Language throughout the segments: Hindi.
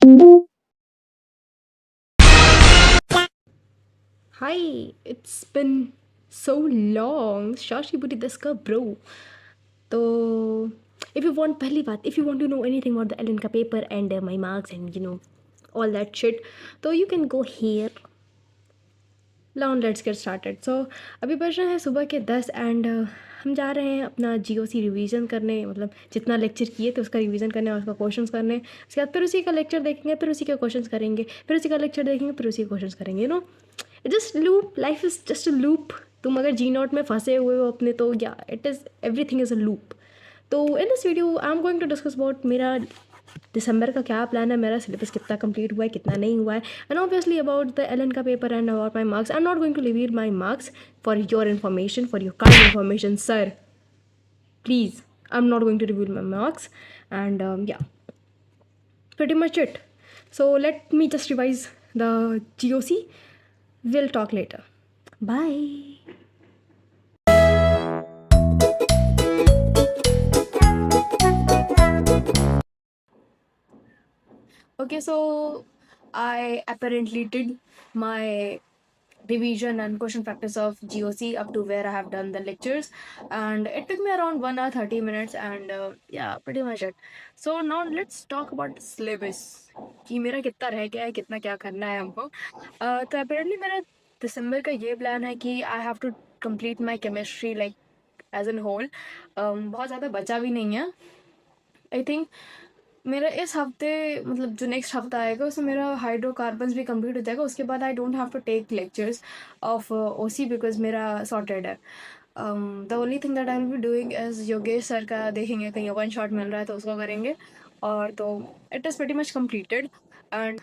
Hi, it's been so long. Shashi Budi Daska, bro. So, if you want, पहली बात, if you want to know anything about the Ellen का paper and my marks and all that shit, so you can go here. Now let's get started. So, अभी बज रहे हैं सुबह के 10 एंड हम जा रहे हैं अपना जीओसी रिवीजन करने, मतलब जितना लेक्चर किए थे उसका रिवीजन करने और उसका क्वेश्चंस करने। उसके बाद फिर उसी का लेक्चर देखेंगे, फिर उसी के क्वेश्चंस करेंगे, फिर उसी का लेक्चर देखेंगे, फिर उसी के क्वेश्चंस करेंगे। Just loop, life is just a loop. तुम अगर जी नॉट में फंसे हुए हो अपने, तो या it is everything is a loop. तो in this video I am going to discuss about मेरा दिसंबर का क्या प्लान है, मेरा सिलेबस कितना कंप्लीट हुआ है, कितना नहीं हुआ है, and obviously about the Allen का paper and about my marks. I am not going to reveal my marks for your information, for your kind information sir, please. I am not going to reveal my marks and या pretty much it. So let me just revise the GOC. We'll talk later. Bye. Okay, so I apparently did my revision and question practice of GOC up to where I have done the lectures, and it took me around 1 hour 30 minutes, and yeah, pretty much it. So now let's talk about syllabus, कि मेरा कितना रह गया है, कितना क्या करना है हमको। तो apparently मेरा दिसंबर का ये प्लान है कि I have to complete my chemistry like as an whole. बहुत ज़्यादा बचा भी नहीं है। आई थिंक मेरा इस हफ्ते, मतलब जो नेक्स्ट हफ्ता आएगा उसमें मेरा हाइड्रोकार्बन्स भी कंप्लीट हो जाएगा। उसके बाद I don't have to take lectures of OC because मेरा सॉर्टेड है। The only thing that I will be doing is Yogesh sir का देखेंगे, कहीं वन शॉट मिल रहा है तो उसको करेंगे। और तो it is very much completed. And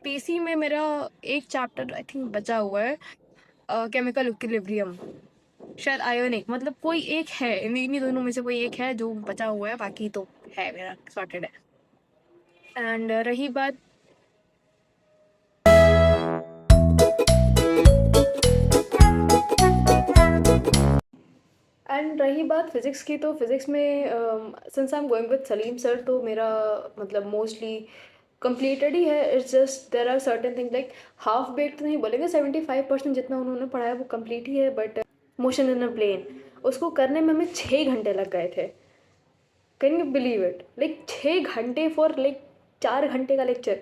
PC में मेरा एक चैप्टर आई थिंक बचा हुआ है, केमिकल इक्विलिब्रियम, शायद आयोनिक, मतलब कोई एक है, इन्हीं दोनों में से कोई एक है जो बचा हुआ है, बाकी तो है मेरा सॉर्टेड है। एंड रही बात फिज़िक्स की, तो फिज़िक्स में since I am going with Salim sir, तो मेरा मतलब मोस्टली कंप्लीटेड ही है। It's just there are certain thing like half bake तो नहीं बोलेंगे, 75% जितना उन्होंने पढ़ाया वो कंप्लीट ही है। But motion in a plane, उसको करने में हमें 6 घंटे लग गए थे। Can you believe it? Like 6 घंटे फॉर लाइक 4 घंटे का लेक्चर।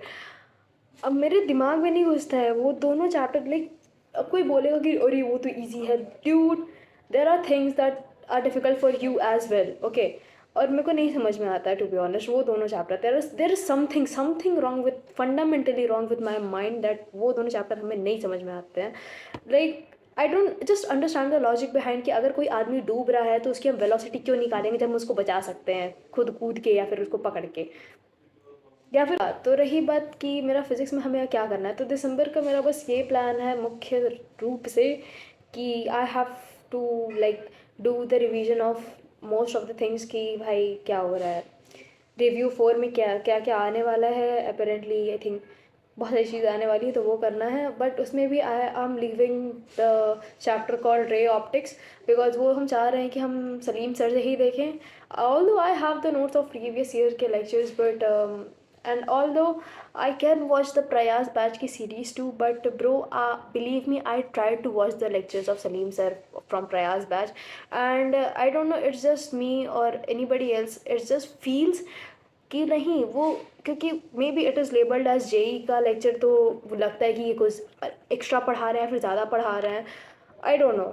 अब मेरे दिमाग में नहीं घुसता है वो दोनों चैप्टर। लाइक अब कोई बोलेगा कि अरे वो तो ईजी है, dude. There are things that are difficult for you as well, okay. और मेरे को नहीं समझ में आता है टू बी ऑनेस्ट वो दोनों chapter. There is something something wrong with, fundamentally wrong with my mind, that वो दोनों चैप्टर हमें नहीं समझ में आते हैं। Like I don't just understand the logic behind कि अगर कोई आदमी डूब रहा है तो उसकी हम वेलोसिटी क्यों निकालेंगे जब हम उसको बचा सकते हैं खुद कूद के या फिर उसको पकड़ के। या फिर तो रही बात कि मेरा फिज़िक्स में हमें क्या करना है, तो दिसंबर का मेरा बस ये प्लान है मुख्य रूप से कि I have to like do the revision of most of the things, कि भाई क्या हो रहा है, रिव्यू 4 में क्या क्या क्या आने वाला है। अपेरेंटली आई थिंक बहुत सारी चीज़ आने वाली है, तो वो करना है। बट उसमें भी I am leaving the chapter called ray optics, because वो हम चाह रहे हैं कि हम सलीम सर से ही देखें। Although I have the notes of previous year के lectures, but and although I can watch the Prayas batch ki series too, but bro, believe me, I tried to watch the lectures of Salim sir from Prayas batch, and I don't know, it's just me or anybody else, it just feels कि नहीं वो, क्योंकि maybe it is labelled as JEE का लेक्चर, तो लगता है कि ये कुछ एक्स्ट्रा पढ़ा रहे हैं, फिर ज़्यादा पढ़ा रहे हैं। I don't know,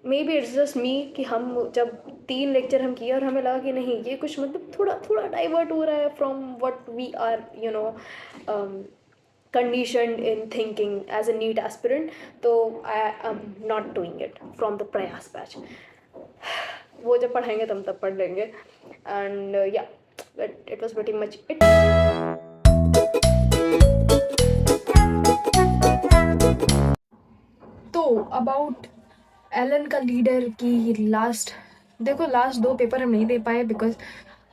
maybe it's just me कि हम जब 3 लेक्चर हम किए और हमें लगा कि नहीं ये कुछ मतलब थोड़ा थोड़ा डाइवर्ट हो रहा है from what we are conditioned in thinking as a neat aspirant. So I am not doing it from the Prayas batch. वो जब पढ़ाएंगे तब पढ़ लेंगे। एंड या it was pretty much it. तो अबाउट एलन का लीडर की लास्ट, देखो लास्ट 2 पेपर हम नहीं दे पाए because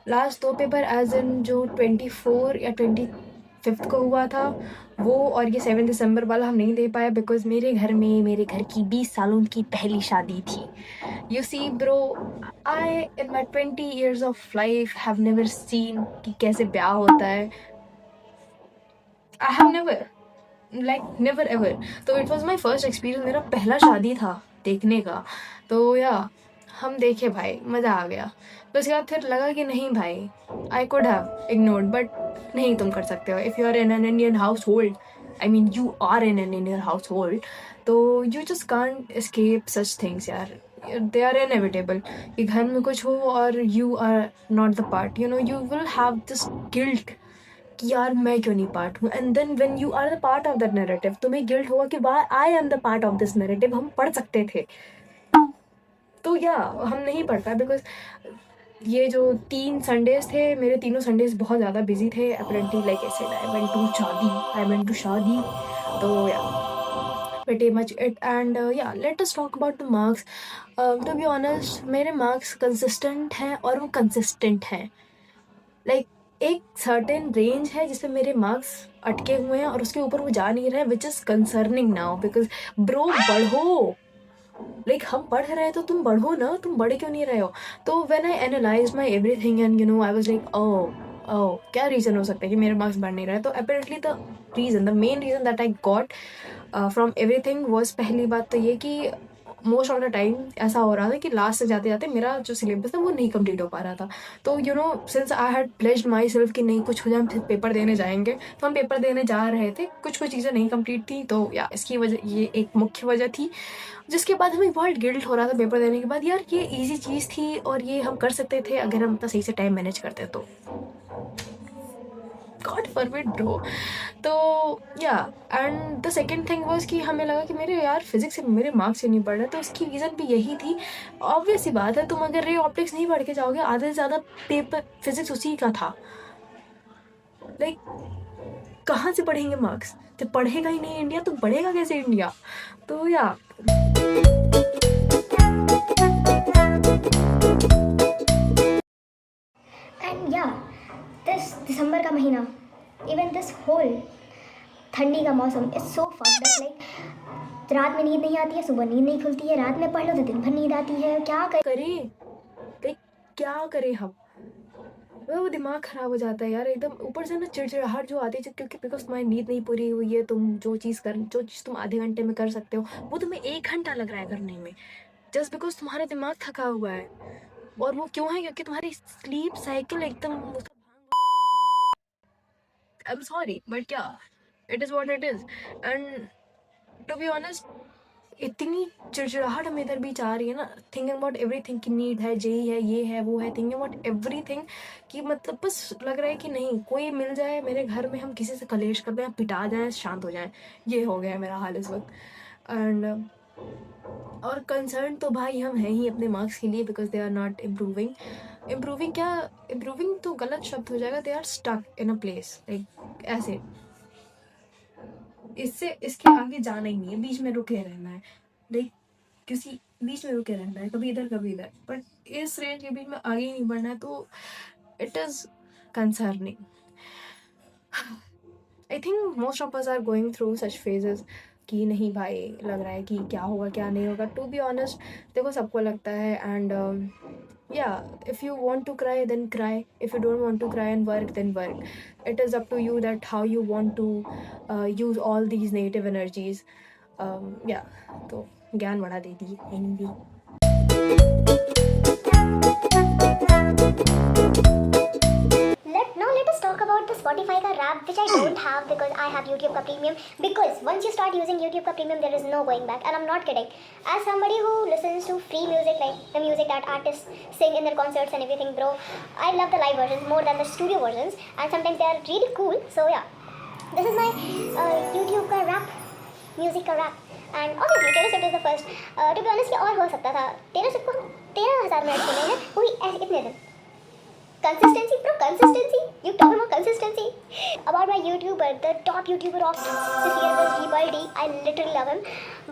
last 2 paper as in जो 24 या 25 को हुआ था वो, और ये 7 दिसंबर वाला हम नहीं दे पाए बिकॉज मेरे घर में मेरे घर की 20 सालों की पहली शादी थी। You see bro, I in my 20 years of life have never seen कि कैसे ब्याह होता है। I have never, like never ever. तो it was my first experience, मेरा पहला शादी था देखने का। तो या हम देखे भाई, मज़ा आ गया। तो उसके बाद फिर लगा कि नहीं भाई, I could have ignored, but नहीं तुम कर सकते हो। If you are in an Indian household, I mean you are in an Indian household, तो you just can't escape such things यार, दे आर इनएविटेबल। कि घर में कुछ हो और you are not the part, you know, you will have this guilt कि यार मैं क्यों नहीं पार्ट हूँ। And then when you are the part of that narrative, तुम्हें गिल्ट होगा कि वाह I am the part of this narrative, हम पढ़ सकते थे। तो या हम नहीं पढ़ पाए बिकॉज ये जो 3 संडेज थे, मेरे तीनों संडेज बहुत ज़्यादा बिजी थे apparently. Like I said, I went to शादी। तो या pretty much it. And yeah, let us talk about the marks. To be honest, मेरे marks consistent हैं और वो consistent हैं। लाइक एक सर्टेन रेंज है जिसमें मेरे मार्क्स अटके हुए हैं और उसके ऊपर वो जा नहीं रहे हैं, which is concerning now. Because bro बढ़ो, लाइक हम पढ़ रहे हैं तो तुम बढ़ो ना, तुम बढ़ क्यों नहीं रहे हो। तो when I analyse my everything and you know I was like oh क्या रीज़न हो सकता है कि मेरे मार्क्स बढ़ नहीं रहे। तो apparently the main reason that I got from everything was, पहली बात तो ये कि मोस्ट ऑफ द टाइम ऐसा हो रहा था कि लास्ट से जाते जाते मेरा जो सिलेबस था वो नहीं कंप्लीट हो पा रहा था। तो you know since I had pledged my self कि नहीं कुछ हो जाए, हम पेपर देने जाएंगे, तो हम पेपर देने जा रहे थे। कुछ कुछ चीज़ें नहीं कंप्लीट थी, तो या इसकी वजह, ये एक मुख्य वजह थी। जिसके बाद हमें बहुत गिल्ट हो रहा था पेपर देने के बाद, यार ये ईजी चीज़ थी और ये हम कर सकते थे अगर हम अपना सही से टाइम मैनेज करते तो। God forbid bro. तो या and the second thing was कि हमें लगा कि मेरे यार फिजिक्स से मेरे मार्क्स से नहीं पढ़ रहे। तो उसकी रीज़न भी यही थी। ऑब्वियस सी बात है, तुम अगर रे ऑप्टिक्स नहीं पढ़ के जाओगे, आधे से ज़्यादा पेपर फिजिक्स उसी का था। लाइक कहाँ से पढ़ेंगे मार्क्स जब पढ़ेगा ही नहीं इंडिया, तो बढ़ेगा कैसे इंडिया। तो या एंड या दिस दिसंबर का महीना, इवन दिस होल ठंडी का मौसम is so fucked up. Like रात में नींद नहीं आती है, सुबह नींद नहीं खुलती है, रात में पढ़ लो तो दिन भर नींद आती है। क्या करे, लाइक क्या करें हम, वो दिमाग खराब हो जाता है यार एकदम। ऊपर से ना चिड़चिड़ाहट जो आती है, क्योंकि बिकॉज तुम्हारी नींद नहीं पूरी हुई है। तुम जो चीज़ तुम आधे घंटे में कर सकते हो, वो तुम्हें 1 घंटा लग रहा है करने में, जस्ट बिकॉज तुम्हारा दिमाग थका हुआ है। और वो क्यों है, क्योंकि तुम्हारी स्लीप साइकिल एकदम आई एम सॉरी बट क्या, it is what it is. And to be honest, इतनी चिड़चिड़ाहट हमें इधर बीच आ रही है ना, थिंकिंग अबाउट एवरीथिंग की नीड है, जेई है, ये है, वो है, थिंकिंग अबाउट एवरीथिंग कि मतलब बस लग रहा है कि नहीं कोई मिल जाए मेरे घर में, हम किसी से कलेश कर दें, पिटा जाएं, शांत हो जाएं। ये हो गया है मेरा हाल इस वक्त। एंड और कंसर्न तो भाई हम हैं ही अपने मार्क्स के लिए, because they are not improving क्या, इम्प्रूविंग तो गलत शब्द हो जाएगा, they are stuck in a place. Like ऐसे इससे इसके आगे जाना ही नहीं है, बीच में रुके रहना है। लाइक किसी बीच में रुके रहना है, कभी इधर कभी इधर, बट इस रेंज के बीच में आगे ही नहीं बढ़ना है। तो it is concerning. I think most of us are going through such phases कि नहीं भाई लग रहा है कि क्या होगा क्या नहीं होगा। टू बी ऑनेस्ट, देखो सबको लगता है। एंड या if you want to cry then cry, if you don't want to cry and work then work. It is up to you that how you want to use all these negative energies. या तो ज्ञान बढ़ा देती है Hindi. let us talk about the Spotify का rap, which I don't have because I have YouTube का premium. Because once you start using YouTube का premium, there is no going back, and I'm not kidding. As somebody who listens to free music, like the music that artists sing in their concerts and everything, bro, I love the live versions more than the studio versions, and sometimes they are really cool. So yeah, this is my YouTube का rap, music का rap. And obviously Taylor Swift is the first. To be honest, ये और हो सकता था। Taylor Swift को 13,000 मिनट सुने हैं, वो भी इतने दिन। Consistency, bro, consistency. You talking about consistency? About my YouTuber, the top YouTuber of this year was G-Baldi. I literally love him.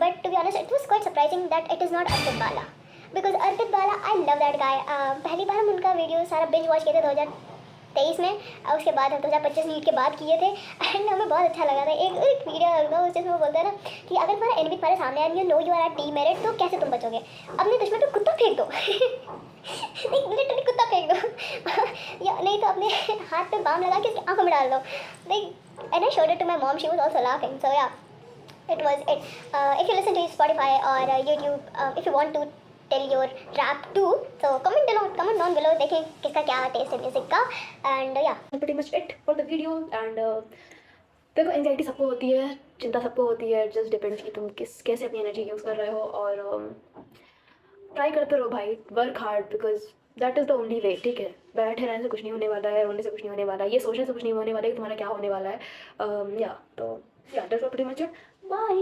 But to be honest, it was quite surprising that it is not Arpit Bala. Because Arpit Bala, I love that guy. पहली बार हम उनका वीडियो सारा बिंज वॉच किए थे 2023 में, और उसके बाद हम 2025 मिनट के बाद किए थे। एंड हमें बहुत अच्छा लगा था। एक वीडियो होगा जिसमें वो बोलता है ना कि अगर तुम्हारा एनिमी तुम्हारे सामने है, you know you are demerit, तो कैसे तुम बचोगे? अपने दुश्मन पे कुत्ता फेंक दो। नहीं, लिटरली कुत्ता फेंक दो। या नहीं तो अपने हाथ पे बाम लगा के उसकी आंखों में डाल दो। Like and I showed it to my mom. She was also laughing. So yeah, it was it. If you listen to Spotify or YouTube, if you want to tell your rap too, so comment down below. देखें किसका क्या taste है music का. And yeah, that's pretty much it for the video. And देखो एंजाइटी सबको होती है, चिंता सबको होती है, जस्ट डिपेंड्स कि तुम कैसे अपनी एनर्जी यूज़ कर रहे हो. और ट्राई करते रहो भाई, work hard, because that is the only way. ठीक है, बैठे रहने से कुछ नहीं होने वाला है, रोने से कुछ नहीं होने वाला है, ये सोचने से कुछ नहीं होने वाला है कि तुम्हारा क्या होने वाला है. या तो या that's pretty much it. Bye.